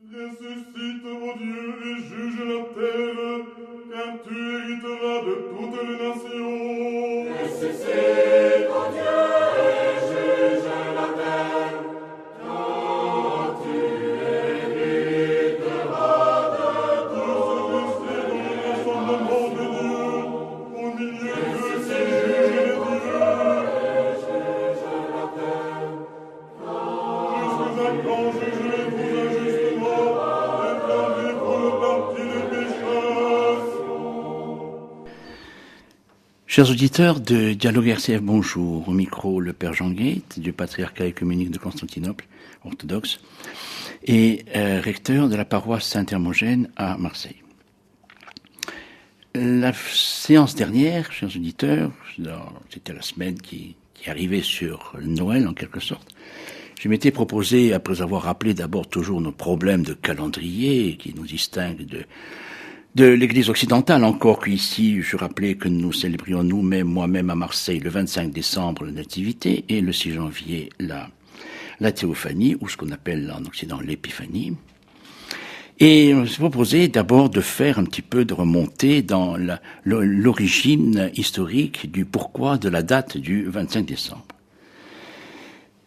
Ressuscite, ô Dieu, et juge la terre, car tu hériteras de toutes les nations. Ressuscite, ô Dieu, et juge la terre, car tu hériteras de toutes les Rassemblement de Dieu, au milieu de qui juge les dieux. Jusqu'à quand jugerez-vous injustement, et blâmez pour le parti des pécheurs? Chers auditeurs de Dialogue RCF, bonjour. Au micro, le Père Jean Guette, du patriarcat œcuménique de Constantinople, orthodoxe, et recteur de la paroisse Saint-Hermogène à Marseille. La séance dernière, chers auditeurs, c'était la semaine qui arrivait sur Noël en quelque sorte. Je m'étais proposé, après avoir rappelé d'abord toujours nos problèmes de calendrier qui nous distinguent de l'Église occidentale, encore qu'ici, je rappelais que nous célébrions nous-mêmes, moi-même à Marseille, le 25 décembre la Nativité et le 6 janvier la Théophanie, ou ce qu'on appelle en Occident l'Épiphanie. Et on s'est proposé d'abord de faire un petit peu de remontée dans l'origine historique du pourquoi de la date du 25 décembre.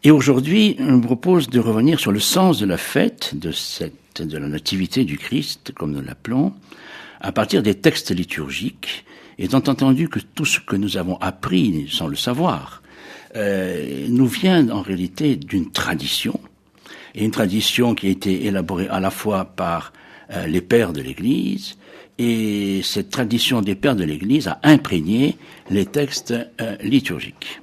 Et aujourd'hui, on me propose de revenir sur le sens de la fête de la Nativité du Christ, comme nous l'appelons, à partir des textes liturgiques, étant entendu que tout ce que nous avons appris sans le savoir nous vient en réalité d'une tradition, et une tradition qui a été élaborée à la fois par les pères de l'Église, et cette tradition des pères de l'Église a imprégné les textes liturgiques.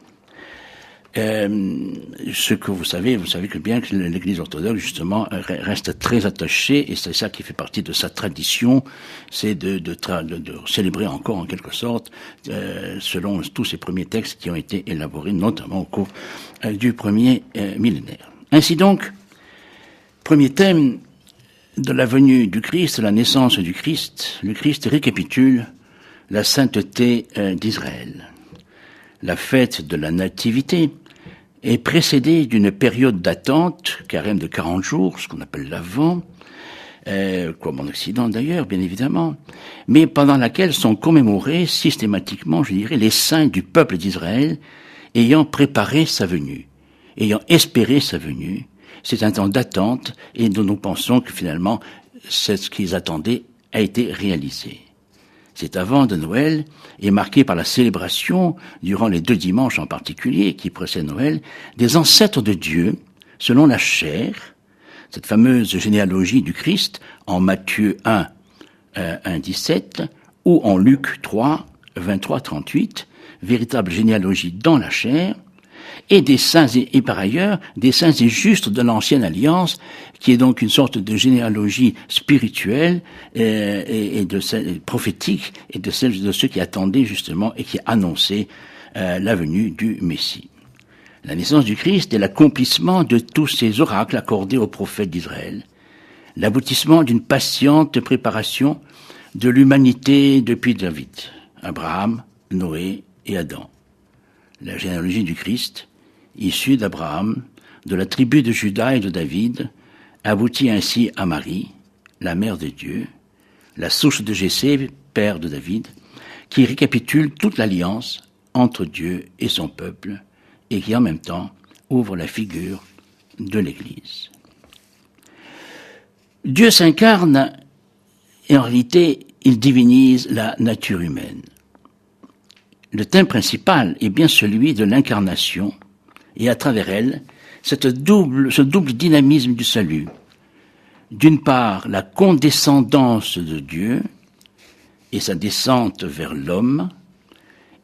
Ce que vous savez que bien que l'Église orthodoxe justement reste très attachée, et c'est ça qui fait partie de sa tradition, c'est de célébrer encore en quelque sorte selon tous ces premiers textes qui ont été élaborés notamment au cours du premier millénaire. Ainsi donc, premier thème de la venue du Christ, la naissance du Christ, le Christ récapitule la sainteté d'Israël. La fête de la Nativité est précédée d'une période d'attente, carême de 40 jours, ce qu'on appelle l'Avent, comme en Occident d'ailleurs, bien évidemment, mais pendant laquelle sont commémorés systématiquement, je dirais, les saints du peuple d'Israël ayant préparé sa venue, ayant espéré sa venue. C'est un temps d'attente et dont nous pensons que finalement, c'est ce qu'ils attendaient a été réalisé. Cet avant de Noël est marqué par la célébration, durant les 2 dimanches en particulier, qui précèdent Noël, des ancêtres de Dieu, selon la chair, cette fameuse généalogie du Christ, en Matthieu 1, 17, ou en Luc 3, 23, 38, véritable généalogie dans la chair, et des saints et par ailleurs des saints et justes de l'ancienne alliance, qui est donc une sorte de généalogie spirituelle et de celle prophétique et de celle de ceux qui attendaient justement et qui annonçaient la venue du Messie. La naissance du Christ est l'accomplissement de tous ces oracles accordés aux prophètes d'Israël, l'aboutissement d'une patiente préparation de l'humanité depuis David, Abraham, Noé et Adam. La généalogie du Christ, issue d'Abraham, de la tribu de Juda et de David, aboutit ainsi à Marie, la mère de Dieu, la souche de Jessé, père de David, qui récapitule toute l'alliance entre Dieu et son peuple, et qui en même temps ouvre la figure de l'Église. Dieu s'incarne, et en réalité, il divinise la nature humaine. Le thème principal est bien celui de l'incarnation, et à travers elle, ce double dynamisme du salut. D'une part, la condescendance de Dieu et sa descente vers l'homme,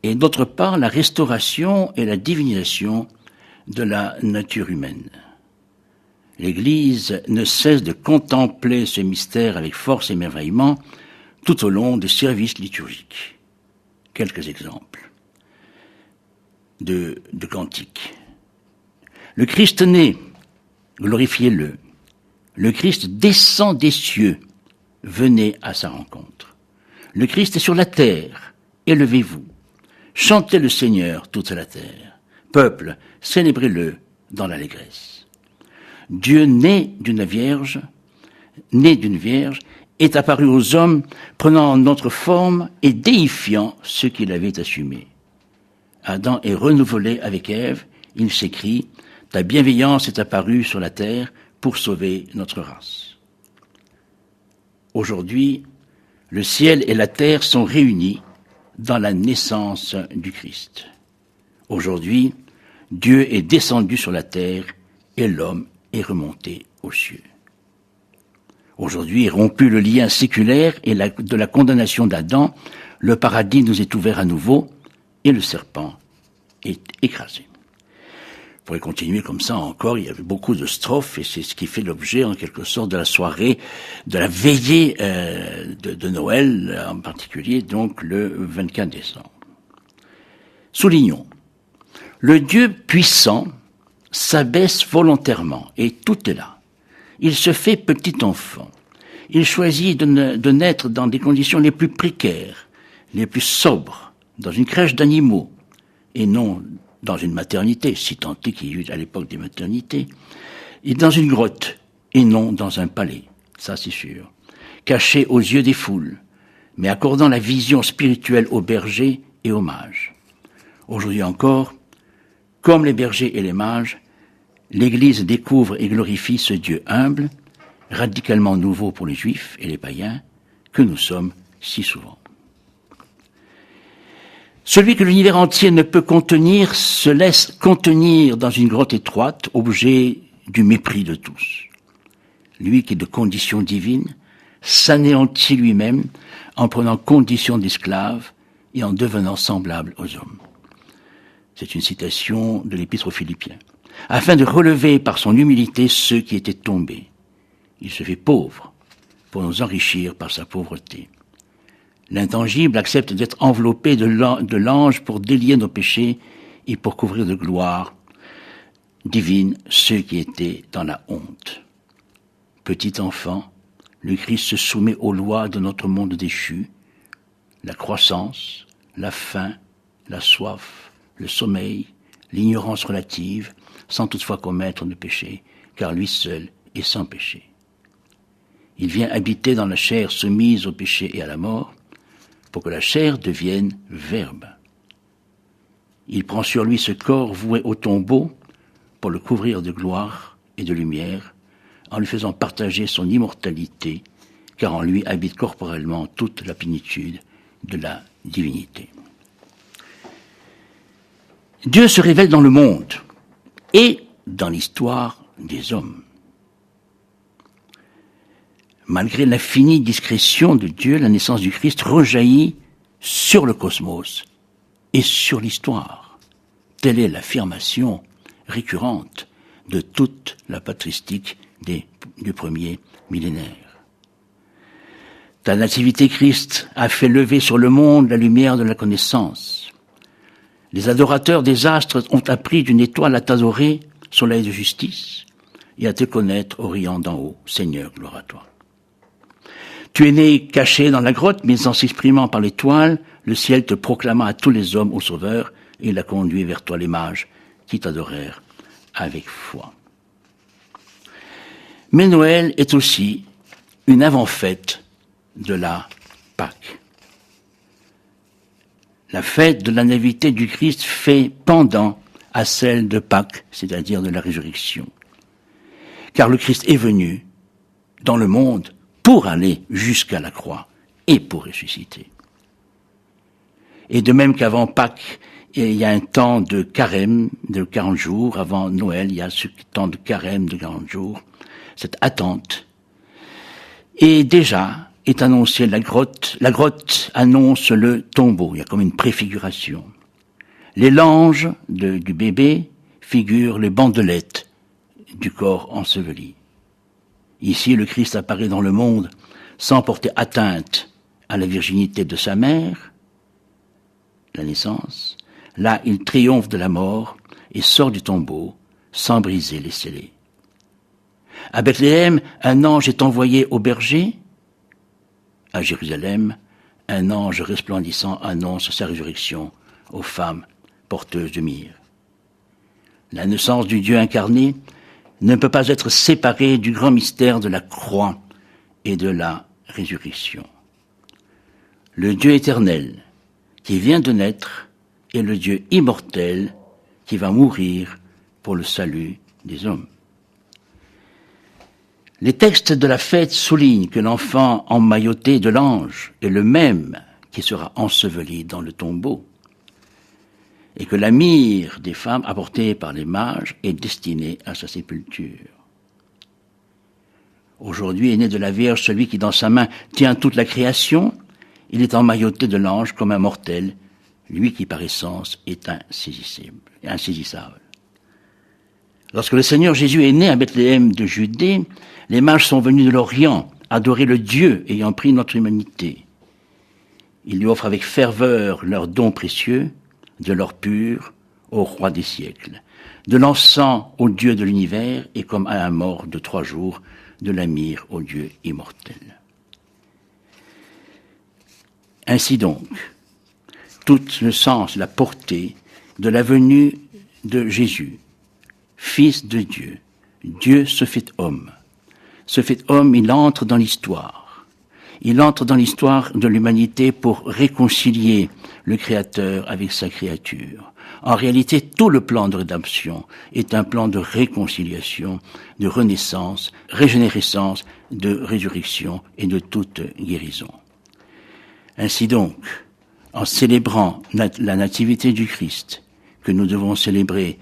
et d'autre part, la restauration et la divinisation de la nature humaine. L'Église ne cesse de contempler ce mystère avec force et émerveillement tout au long des services liturgiques. Quelques exemples de cantiques. Le Christ naît, glorifiez-le. Le Christ descend des cieux, venez à sa rencontre. Le Christ est sur la terre, élevez-vous. Chantez le Seigneur toute la terre. Peuple, célébrez-le dans l'allégresse. Dieu naît d'une vierge, né d'une vierge, est apparu aux hommes, prenant notre forme et déifiant ce qu'il avait assumé. Adam est renouvelé avec Ève, il s'écrit « Ta bienveillance est apparue sur la terre pour sauver notre race. » Aujourd'hui, le ciel et la terre sont réunis dans la naissance du Christ. Aujourd'hui, Dieu est descendu sur la terre et l'homme est remonté aux cieux. Aujourd'hui, rompu le lien séculaire et de la condamnation d'Adam, le paradis nous est ouvert à nouveau et le serpent est écrasé. On pourrait continuer comme ça encore, il y avait beaucoup de strophes et c'est ce qui fait l'objet en quelque sorte de la soirée, de la veillée de Noël, en particulier donc le 24 décembre. Soulignons, le Dieu puissant s'abaisse volontairement et tout est là. Il se fait petit enfant. Il choisit de naître dans des conditions les plus précaires, les plus sobres, dans une crèche d'animaux et non dans une maternité, si tant est qu'il y eut à l'époque des maternités, et dans une grotte, et non dans un palais, ça c'est sûr, caché aux yeux des foules, mais accordant la vision spirituelle aux bergers et aux mages. Aujourd'hui encore, comme les bergers et les mages, l'Église découvre et glorifie ce Dieu humble, radicalement nouveau pour les Juifs et les païens, que nous sommes si souvent. Celui que l'univers entier ne peut contenir se laisse contenir dans une grotte étroite, objet du mépris de tous. Lui qui est de condition divine s'anéantit lui-même en prenant condition d'esclave et en devenant semblable aux hommes. C'est une citation de l'Épître aux Philippiens. Afin de relever par son humilité ceux qui étaient tombés. Il se fait pauvre pour nous enrichir par sa pauvreté. L'intangible accepte d'être enveloppé de l'ange pour délier nos péchés et pour couvrir de gloire divine ceux qui étaient dans la honte. Petit enfant, le Christ se soumet aux lois de notre monde déchu, la croissance, la faim, la soif, le sommeil, l'ignorance relative, sans toutefois commettre de péché, car lui seul est sans péché. Il vient habiter dans la chair soumise au péché et à la mort, pour que la chair devienne verbe. Il prend sur lui ce corps voué au tombeau pour le couvrir de gloire et de lumière, en lui faisant partager son immortalité, car en lui habite corporellement toute la plénitude de la divinité. Dieu se révèle dans le monde et dans l'histoire des hommes. Malgré l'infinie discrétion de Dieu, la naissance du Christ rejaillit sur le cosmos et sur l'histoire. Telle est l'affirmation récurrente de toute la patristique du premier millénaire. Ta nativité, Christ, a fait lever sur le monde la lumière de la connaissance. Les adorateurs des astres ont appris d'une étoile à t'adorer, soleil de justice, et à te connaître au rayon d'en haut. Seigneur, gloire à toi. Tu es né caché dans la grotte, mais en s'exprimant par l'étoile, le ciel te proclama à tous les hommes au Sauveur, et il a conduit vers toi les mages qui t'adorèrent avec foi. Mais Noël est aussi une avant-fête de la Pâque. La fête de la nativité du Christ fait pendant à celle de Pâques, c'est-à-dire de la résurrection. Car le Christ est venu dans le monde pour aller jusqu'à la croix et pour ressusciter. Et de même qu'avant Pâques, il y a un temps de carême de 40 jours, avant Noël, il y a ce temps de carême de 40 jours, cette attente. Et déjà est annoncée la grotte annonce le tombeau, il y a comme une préfiguration. Les langes du bébé figurent les bandelettes du corps enseveli. Ici, le Christ apparaît dans le monde sans porter atteinte à la virginité de sa mère, la naissance. Là, il triomphe de la mort et sort du tombeau sans briser les scellés. À Bethléem, un ange est envoyé aux bergers. À Jérusalem, un ange resplendissant annonce sa résurrection aux femmes porteuses de myrrhe. La naissance du Dieu incarné ne peut pas être séparée du grand mystère de la croix, et de la résurrection. Le Dieu éternel qui vient de naître est le Dieu immortel qui va mourir pour le salut des hommes. Les textes de la fête soulignent que l'enfant emmailloté de l'ange est le même qui sera enseveli dans le tombeau et que la myrrhe des femmes apportée par les mages est destinée à sa sépulture. Aujourd'hui est né de la Vierge celui qui dans sa main tient toute la création. Il est emmailloté de l'ange comme un mortel, lui qui par essence est insaisissable. Lorsque le Seigneur Jésus est né à Bethléem de Judée, les mages sont venus de l'Orient adorer le Dieu ayant pris notre humanité. Ils lui offrent avec ferveur leurs dons précieux, de l'or pur au roi des siècles, de l'encens au Dieu de l'univers et comme à un mort de 3 jours, de la myrrhe au Dieu immortel. Ainsi donc, tout le sens, la portée de la venue de Jésus, Fils de Dieu, Dieu se fait homme. Se fait homme, il entre dans l'histoire. Il entre dans l'histoire de l'humanité pour réconcilier le Créateur avec sa créature. En réalité, tout le plan de rédemption est un plan de réconciliation, de renaissance, régénérescence, de résurrection et de toute guérison. Ainsi donc, en célébrant la nativité du Christ, que nous devons célébrer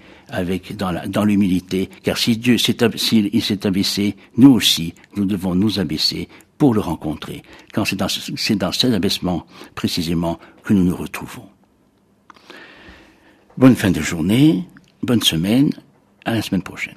dans l'humilité, car si Dieu s'est abaissé, nous aussi, nous devons nous abaisser pour le rencontrer, car c'est dans cet abaissement précisément que nous nous retrouvons. Bonne fin de journée, bonne semaine, à la semaine prochaine.